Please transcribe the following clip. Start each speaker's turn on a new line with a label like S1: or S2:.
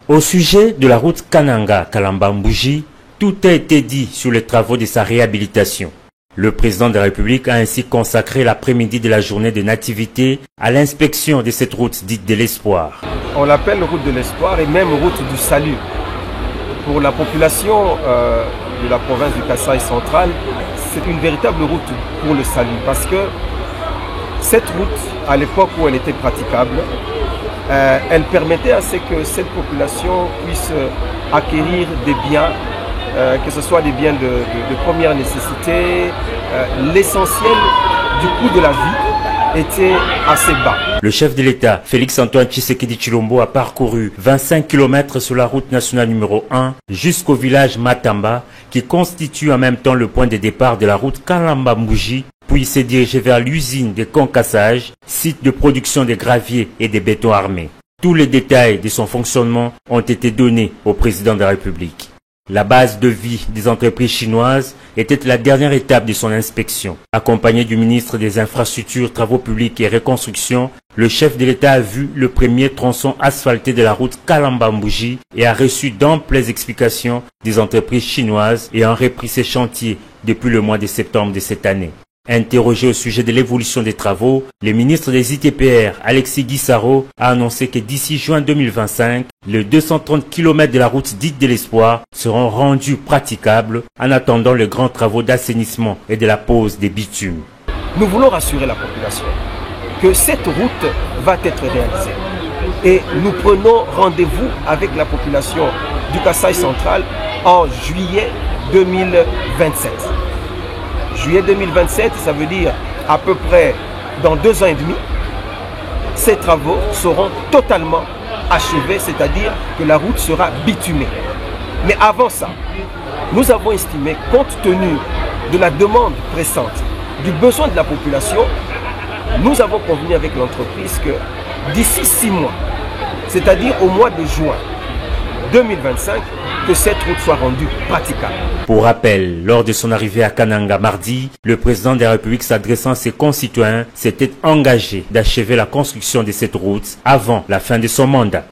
S1: Au sujet de la route Kananga-Kalamba-Mbouji, tout a été dit sur les travaux de sa réhabilitation. Le président de la République a ainsi consacré l'après-midi de la journée de nativité à l'inspection de cette route dite de l'espoir.
S2: On l'appelle route de l'espoir et même route du salut. Pour la population de la province du Kasaï central, c'est une véritable route pour le salut parce que cette route, à l'époque où elle était praticable, elle permettait à ce que cette population puisse acquérir des biens, que ce soit des biens de première nécessité. L'essentiel du coût de la vie était assez bas.
S1: Le chef de l'État, Félix-Antoine Tshisekedi Tshilombo, a parcouru 25 km sur la route nationale numéro 1 jusqu'au village Matamba, qui constitue en même temps le point de départ de la route Kalamba-Mbouji, puis s'est dirigé vers l'usine de concassage, site de production de graviers et de béton armé. Tous les détails de son fonctionnement ont été donnés au président de la République. La base de vie des entreprises chinoises était la dernière étape de son inspection. Accompagné du ministre des Infrastructures, Travaux publics et Reconstruction, le chef de l'État a vu le premier tronçon asphalté de la route Kalamba-Mbouji et a reçu d'amples explications des entreprises chinoises ayant repris ces chantiers depuis le mois de septembre de cette année. Interrogé au sujet de l'évolution des travaux, le ministre des ITPR, Alexis Guissaro, a annoncé que d'ici juin 2025, les 230 km de la route dite de l'espoir seront rendus praticables en attendant les grands travaux d'assainissement et de la pose des bitumes.
S2: Nous voulons rassurer la population que cette route va être réalisée. Et nous prenons rendez-vous avec la population du Kasaï central en juillet 2027. Juillet 2027, ça veut dire à peu près dans 2 ans et demi, ces travaux seront totalement achevés, c'est-à-dire que la route sera bitumée. Mais avant ça, nous avons estimé, compte tenu de la demande pressante, du besoin de la population, nous avons convenu avec l'entreprise que d'ici 6 mois, c'est-à-dire au mois de juin 2025, que cette route soit rendue praticable.
S1: Pour rappel, lors de son arrivée à Kananga mardi, le président de la République s'adressant à ses concitoyens s'était engagé d'achever la construction de cette route avant la fin de son mandat.